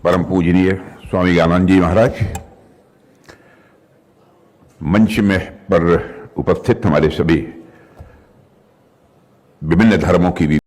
परम पूजनीय स्वामी ज्ञानानंद जी महाराज, मंच में पर उपस्थित हमारे सभी विभिन्न धर्मों की भी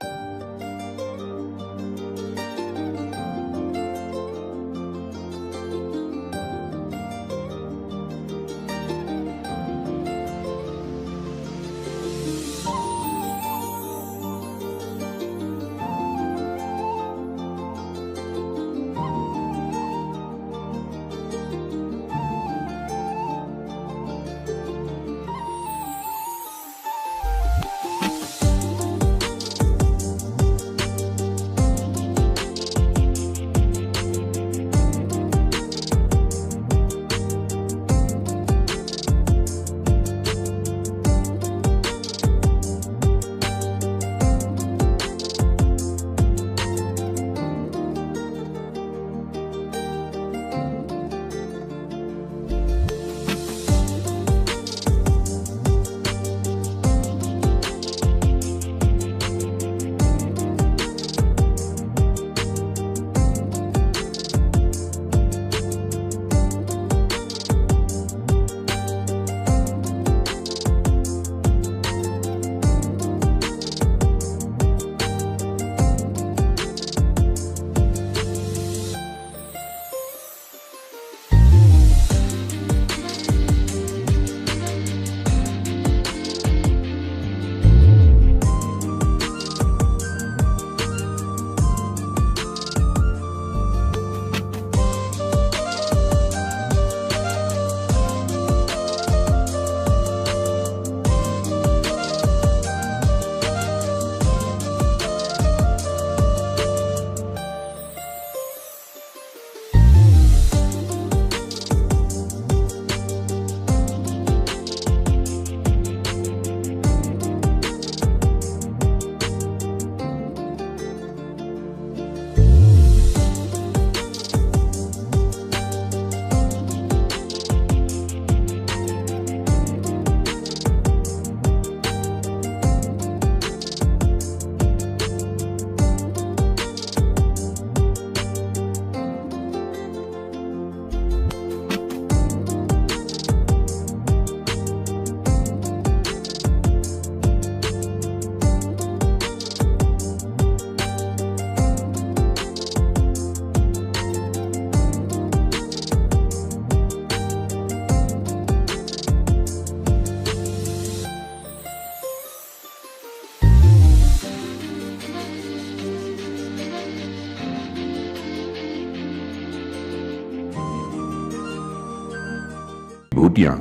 विभूतियां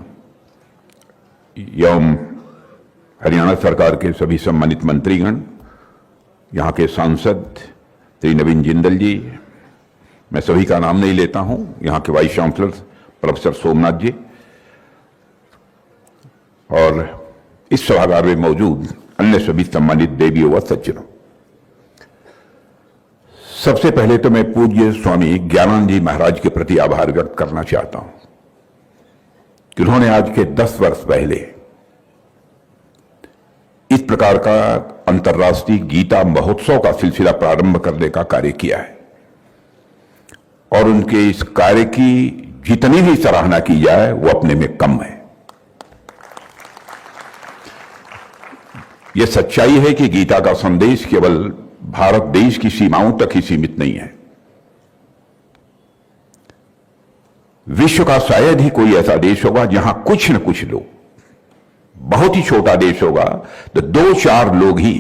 एवं हरियाणा सरकार के सभी सम्मानित मंत्रीगण, यहाँ के सांसद श्री नवीन जिंदल जी, मैं सभी का नाम नहीं लेता हूं, यहाँ के वाइस चांसलर प्रोफेसर सोमनाथ जी और इस सभागार में मौजूद अन्य सभी सम्मानित देवियों व सज्जनों, सबसे पहले तो मैं पूज्य स्वामी ज्ञानानंद जी महाराज के प्रति आभार व्यक्त करना चाहता हूं कि उन्होंने आज के 10 वर्ष पहले इस प्रकार का अंतर्राष्ट्रीय गीता महोत्सव का सिलसिला प्रारंभ करने का कार्य किया है और उनके इस कार्य की जितनी भी सराहना की जाए वो अपने में कम है। यह सच्चाई है कि गीता का संदेश केवल भारत देश की सीमाओं तक ही सीमित नहीं है। विश्व का शायद ही कोई ऐसा देश होगा जहां कुछ न कुछ लोग, बहुत ही छोटा देश होगा तो 2-4 लोग ही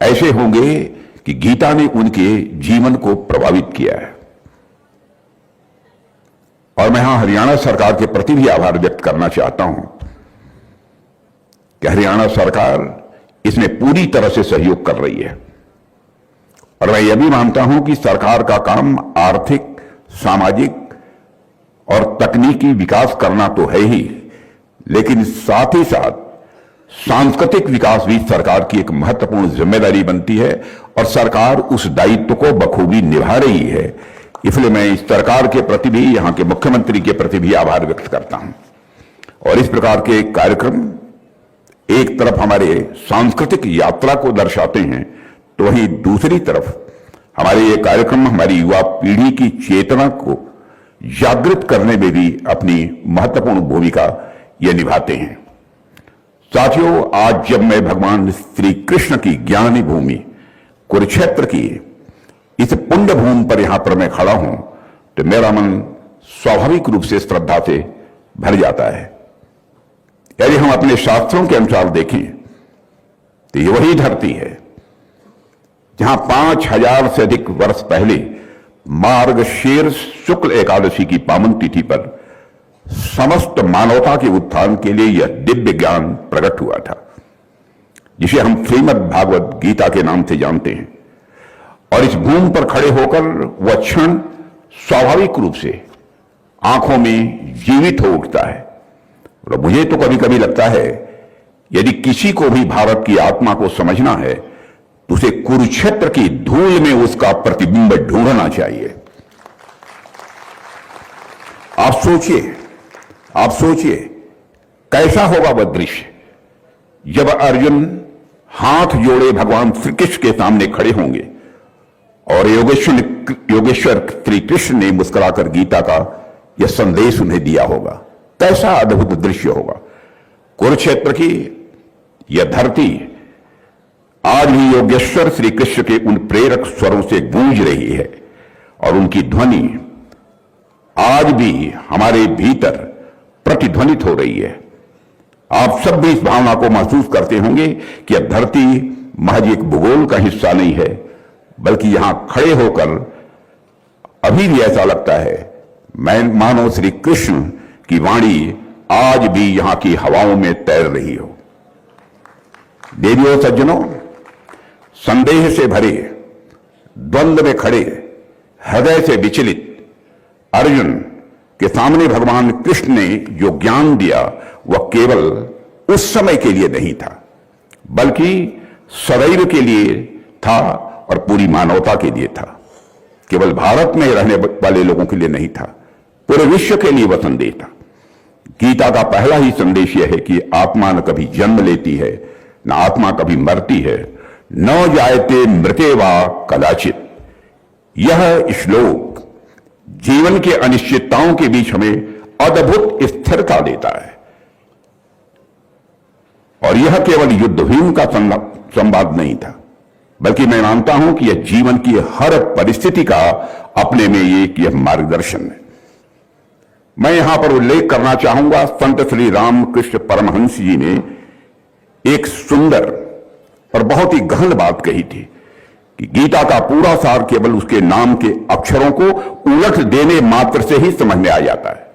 ऐसे होंगे कि गीता ने उनके जीवन को प्रभावित किया है। और मैं यहां हरियाणा सरकार के प्रति भी आभार व्यक्त करना चाहता हूं कि हरियाणा सरकार इसमें पूरी तरह से सहयोग कर रही है और मैं यह भी मानता हूं कि सरकार का काम आर्थिक, सामाजिक और तकनीकी विकास करना तो है ही, लेकिन साथ ही साथ सांस्कृतिक विकास भी सरकार की एक महत्वपूर्ण जिम्मेदारी बनती है और सरकार उस दायित्व को बखूबी निभा रही है। इसलिए मैं इस सरकार के प्रति भी, यहां के मुख्यमंत्री के प्रति भी आभार व्यक्त करता हूं। और इस प्रकार के कार्यक्रम एक तरफ हमारे सांस्कृतिक यात्रा को दर्शाते हैं, तो वहीं दूसरी तरफ हमारे ये कार्यक्रम हमारी युवा पीढ़ी की चेतना को जागृत करने में भी अपनी महत्वपूर्ण भूमिका ये निभाते हैं। साथियों, आज जब मैं भगवान श्री कृष्ण की ज्ञानी भूमि कुरुक्षेत्र की इस पुण्य भूमि पर यहां पर मैं खड़ा हूं तो मेरा मन स्वाभाविक रूप से श्रद्धा से भर जाता है। यदि हम अपने शास्त्रों के अनुसार देखें तो ये वही धरती है जहां 5000 से अधिक वर्ष पहले मार्गशीर्ष शुक्ल एकादशी की पावन तिथि पर समस्त मानवता के उत्थान के लिए यह दिव्य ज्ञान प्रकट हुआ था, जिसे हम श्रीमद् भागवत गीता के नाम से जानते हैं। और इस भूमि पर खड़े होकर वह क्षण स्वाभाविक रूप से आंखों में जीवित हो उठता है। और मुझे तो कभी कभी लगता है यदि किसी को भी भारत की आत्मा को समझना है तो उसे कुरुक्षेत्र की धूल में उसका प्रतिबिंब ढूंढना चाहिए। आप सोचिए कैसा होगा वह दृश्य जब अर्जुन हाथ जोड़े भगवान श्री कृष्ण के सामने खड़े होंगे और योगेश्वर श्री कृष्ण ने मुस्कुराकर गीता का यह संदेश उन्हें दिया होगा। कैसा अद्भुत दृश्य होगा। कुरुक्षेत्र की यह धरती आज भी योगेश्वर श्री कृष्ण के उन प्रेरक स्वरों से गूंज रही है और उनकी ध्वनि आज भी हमारे भीतर प्रतिध्वनित हो रही है। आप सब भी इस भावना को महसूस करते होंगे कि यह धरती महज एक भूगोल का हिस्सा नहीं है, बल्कि यहां खड़े होकर अभी भी ऐसा लगता है मैं मानो श्री कृष्ण की वाणी आज भी यहां की हवाओं में तैर रही हो। देवियों सज्जनों, संदेह से भरे, द्वंद्व में खड़े, हृदय से विचलित अर्जुन के सामने भगवान कृष्ण ने जो ज्ञान दिया वह केवल उस समय के लिए नहीं था, बल्कि सदैव के लिए था और पूरी मानवता के लिए था। केवल भारत में रहने वाले लोगों के लिए नहीं था, पूरे विश्व के लिए वह संदेश था। गीता का पहला ही संदेश यह है कि आत्मा न कभी जन्म लेती है, न आत्मा कभी मरती है, न जायते मृते वा कदाचित। यह श्लोक जीवन के अनिश्चितताओं के बीच हमें अद्भुत स्थिरता देता है। और यह केवल युद्धभूमि का संवाद नहीं था, बल्कि मैं मानता हूं कि यह जीवन की हर परिस्थिति का अपने में यह मार्गदर्शन है। मैं यहां पर उल्लेख करना चाहूंगा संत श्री रामकृष्ण परमहंस जी ने एक सुंदर और बहुत ही गहन बात कही थी कि गीता का पूरा सार केवल उसके नाम के अक्षरों को उलट देने मात्र से ही समझ में आ जाता है।